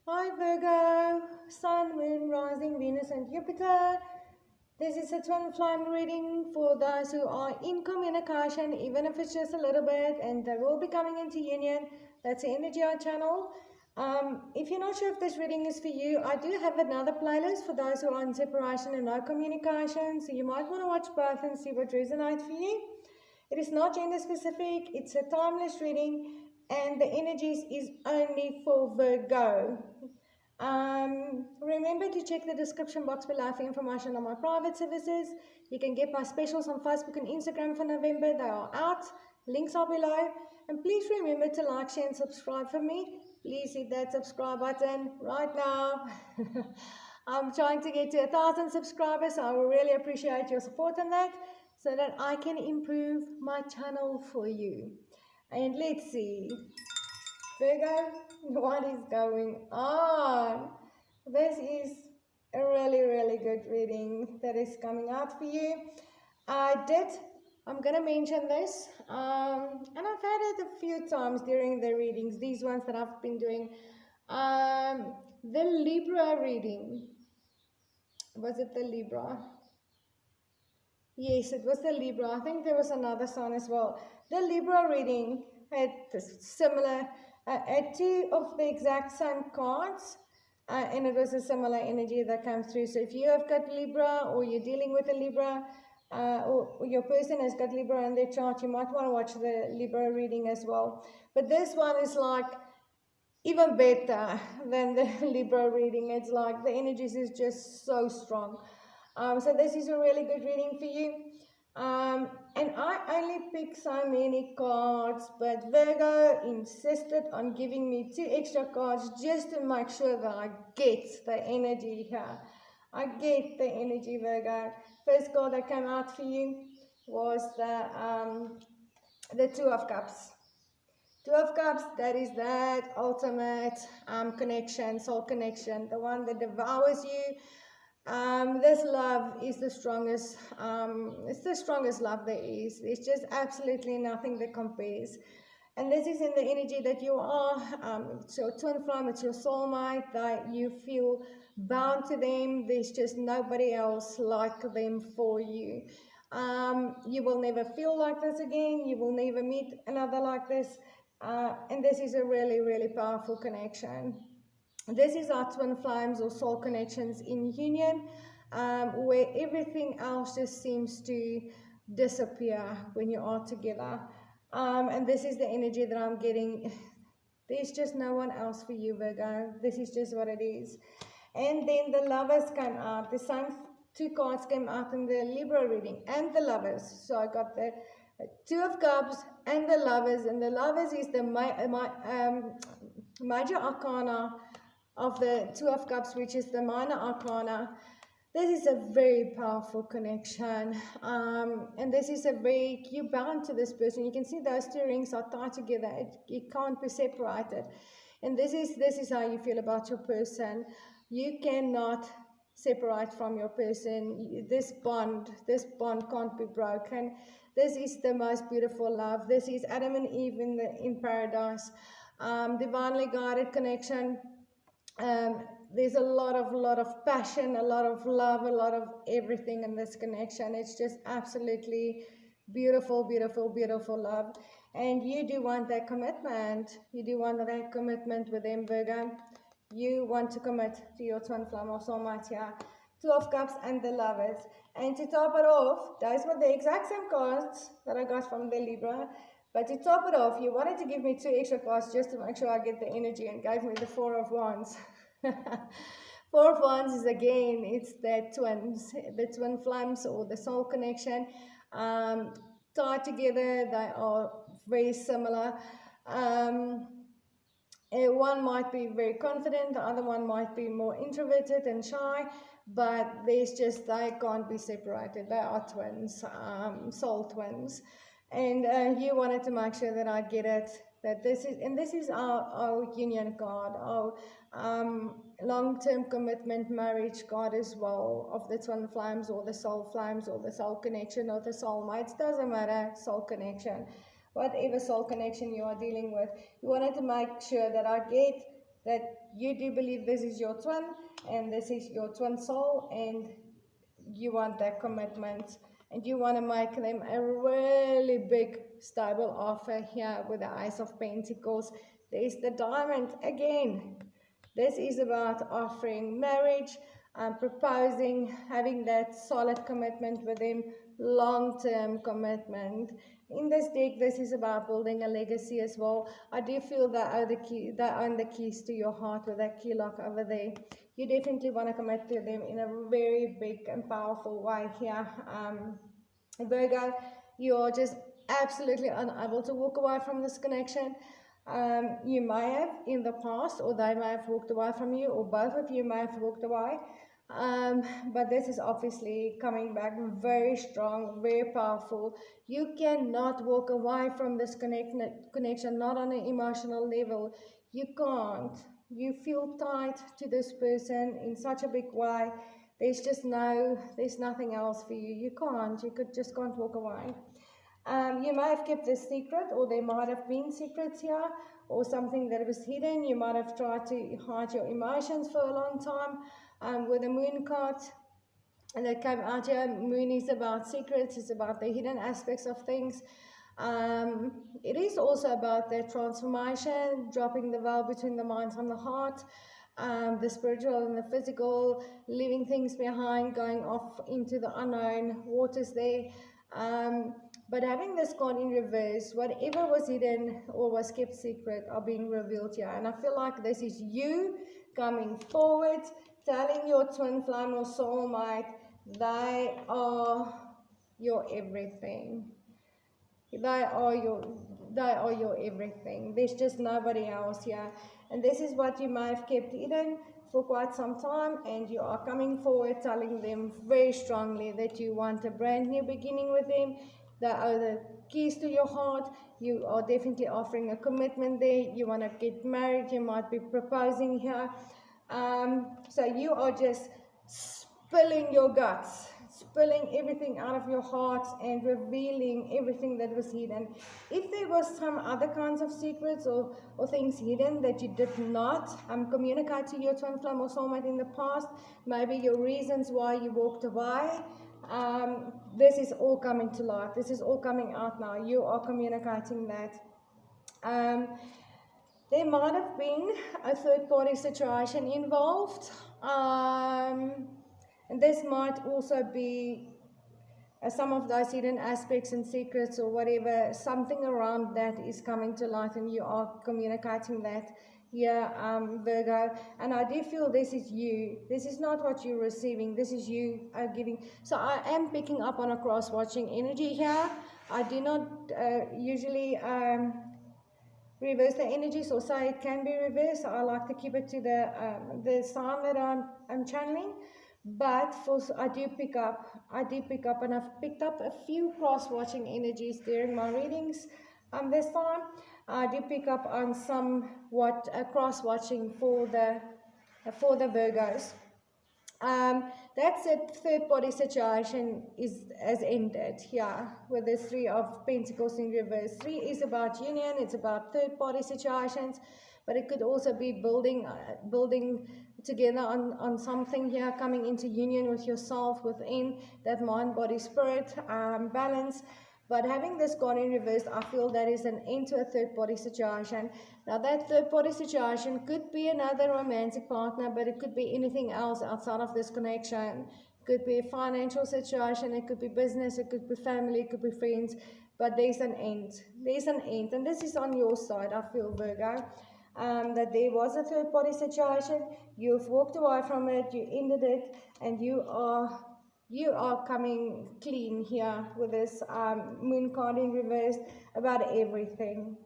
Hi Virgo, Sun, Moon, Rising, Venus and Jupiter. This is a twin flame reading for those who are in communication, even if it's just a little bit, and they will be coming into union. That's the energy I channel. If you're not sure if this reading is for you, I do have another playlist for those who are in separation and no communication, so you might want to watch both and see what resonates for you. It is not gender specific, it's a timeless reading, and the energies is only for Virgo. Remember to check the description box below for information on my private services. You can get my specials on Facebook and Instagram for November. They are out. Links are below. And please remember to like, share, and subscribe for me. Please hit that subscribe button right now. I'm trying to get to 1,000 subscribers, so I will really appreciate your support on that so that I can improve my channel for you. And let's see. Virgo, what is going on? This is a really good reading that is coming out for you. I'm going to mention this, and I've had it a few times during the readings, these ones that I've been doing. The Libra reading. Was it the Libra? Yes, it was the Libra. I think there was another sign as well. The Libra reading had similar, had two of the exact same cards, and it was a similar energy that came through. So if you have got Libra, or you're dealing with a Libra, or your person has got Libra in their chart, you might want to watch the Libra reading as well. But this one is like even better than the Libra reading. It's like the energies is just so strong. So this is a really good reading for you. And I only picked so many cards, but Virgo insisted on giving me 2 extra cards just to make sure that I get the energy here. I get the energy, Virgo. First card that came out for you was the Two of Cups. Two of Cups, that is that ultimate connection, soul connection, the one that devours you. This love is the strongest, it's the strongest love there is. There's just absolutely nothing that compares. And this is in the energy that you are, it's your twin flame, it's your soulmate, that you feel bound to them. There's just nobody else like them for you. You will never feel like this again. You will never meet another like this. And this is a really powerful connection. This is our twin flames or soul connections in union, where everything else just seems to disappear when you are together. And this is the energy that I'm getting. There's just no one else for you, Virgo. This is just what it is. And then the lovers came out. The same 2 cards came out in the Libra reading, and the lovers. So I got the 2 of Cups and the lovers. And the lovers is the major arcana of the Two of Cups, which is the minor arcana. This is a very powerful connection, and this is a very, you're bound to this person. You can see those 2 rings are tied together. It can't be separated. And this is how you feel about your person. You cannot separate from your person. This bond can't be broken. This is the most beautiful love. This is Adam and Eve in paradise. Divinely guided connection. There's a lot of passion, a lot of love, a lot of everything in this connection. It's just absolutely beautiful love. And you do want that commitment. You do want that commitment with them, Virgo. You want to commit to your twin flame or soulmate here. 2 of Cups and the lovers. And to top it off, those were the exact same cards that I got from the Libra. But to top it off, you wanted to give me 2 extra cards just to make sure I get the energy, and gave me the 4 of Wands. 4 of Wands is, again, it's the twins, the twin flames or the soul connection. Tied together, they are very similar. One might be very confident, the other one might be more introverted and shy, but there's just, they can't be separated. They are twins, soul twins. And you wanted to make sure that I get it, that this is our union card, our long-term commitment marriage card as well, of the twin flames or the soul connection or the soulmates. Doesn't matter, soul connection. Whatever soul connection you are dealing with, you wanted to make sure that I get that you do believe this is your twin and this is your twin soul, and you want that commitment, and you want to make them a really big stable offer here with the Ace of Pentacles. There's the Diamond again. This is about offering marriage, proposing, having that solid commitment with them, long-term commitment. In this deck, this is about building a legacy as well. I do feel that they own the keys to your heart with that key lock over there. You definitely want to commit to them in a very big and powerful way here. Virgo, you're just absolutely unable to walk away from this connection. You may have in the past, or they may have walked away from you, or both of you may have walked away. But this is obviously coming back very strong, very powerful. You cannot walk away from this connection, not on an emotional level. You can't. You feel tied to this person in such a big way. There's nothing else for you. You just can't walk away. You might have kept this secret, or there might have been secrets here, or something that was hidden. You might have tried to hide your emotions for a long time. With the Moon card that came out here, Moon is about secrets, it's about the hidden aspects of things. It is also about the transformation, dropping the veil between the mind and the heart, the spiritual and the physical, leaving things behind, going off into the unknown waters there. But having this card in reverse, whatever was hidden or was kept secret are being revealed here. And I feel like this is you coming forward, telling your twin flame or soulmate they are your everything. They are your everything. There's just nobody else here. And this is what you may have kept hidden for quite some time, and you are coming forward telling them very strongly that you want a brand new beginning with them. They are the keys to your heart. You are definitely offering a commitment there. You want to get married. You might be proposing here. So you are just spilling your guts, spilling everything out of your heart and revealing everything that was hidden. If there was some other kinds of secrets or things hidden that you did not communicate to your twin flame or soulmate in the past, maybe your reasons why you walked away, this is all coming to light. This is all coming out now. You are communicating that. There might have been a third-party situation involved. And this might also be some of those hidden aspects and secrets or whatever, something around that is coming to light, and you are communicating that here, Virgo. And I do feel this is you. This is not what you're receiving. This is you giving. So I am picking up on a cross-watching energy here. I do not usually reverse the energies or say it can be reversed. I like to keep it to the sign that I'm channeling. But I do pick up, and I've picked up a few cross-watching energies during my readings. This time, I do pick up on somewhat cross-watching for the Virgos. That's it. Third-party situation has ended here with the Three of Pentacles in reverse. 3 is about union. It's about third-party situations, but it could also be building together on something here, coming into union with yourself within that mind, body, spirit balance. But having this gone in reverse, I feel that is an end to a third-party situation. Now, that third-party situation could be another romantic partner, but it could be anything else outside of this connection. It could be a financial situation, it could be business, it could be family, it could be friends, but there's an end. There's an end, and this is on your side, I feel, Virgo. That there was a third-party situation, you've walked away from it, you ended it, and you are coming clean here with this Moon card in reverse about everything.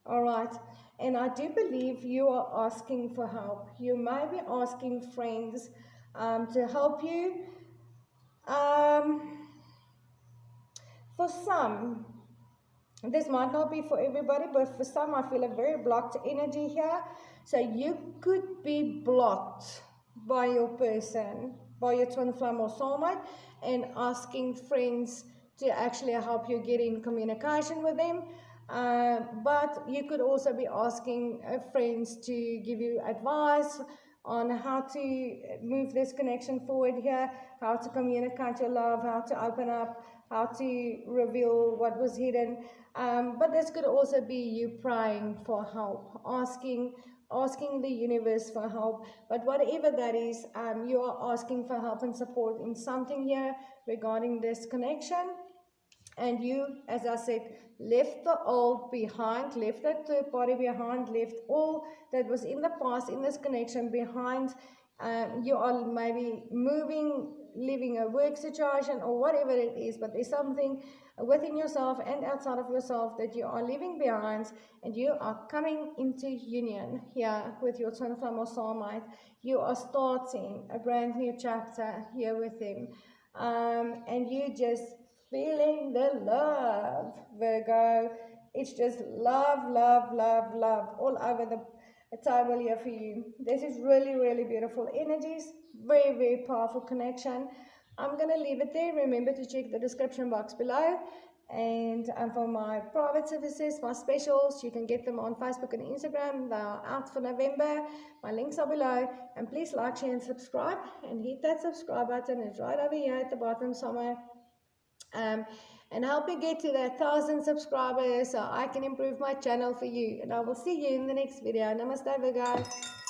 All right. And I do believe you are asking for help. You may be asking friends to help you. For some, this might not be for everybody, but for some, I feel a very blocked energy here. So you could be blocked by your person, by your twin flame or soulmate, and asking friends to actually help you get in communication with them. But you could also be asking friends to give you advice on how to move this connection forward here, how to communicate your love, how to open up, how to reveal what was hidden. But this could also be you praying for help, asking the universe for help. But whatever that is, you are asking for help and support in something here regarding this connection. And you, as I said, left the old behind, left that third party behind, left all that was in the past in this connection behind. You are maybe moving, leaving a work situation or whatever it is, but there's something within yourself and outside of yourself that you are leaving behind, and you are coming into union here with your twin flame or soulmate. You are starting a brand new chapter here with him. And you just feeling the love, Virgo. It's just love, love, love, love all over the table here for you. This is really, really beautiful energies. Very, very powerful connection. I'm going to leave it there. Remember to check the description box below. And for my private services, my specials, you can get them on Facebook and Instagram. They are out for November. My links are below. And please like, share, and subscribe. And hit that subscribe button. It's right over here at the bottom somewhere. And help me get to that 1,000 subscribers so I can improve my channel for you. And I will see you in the next video. Namaste, guys.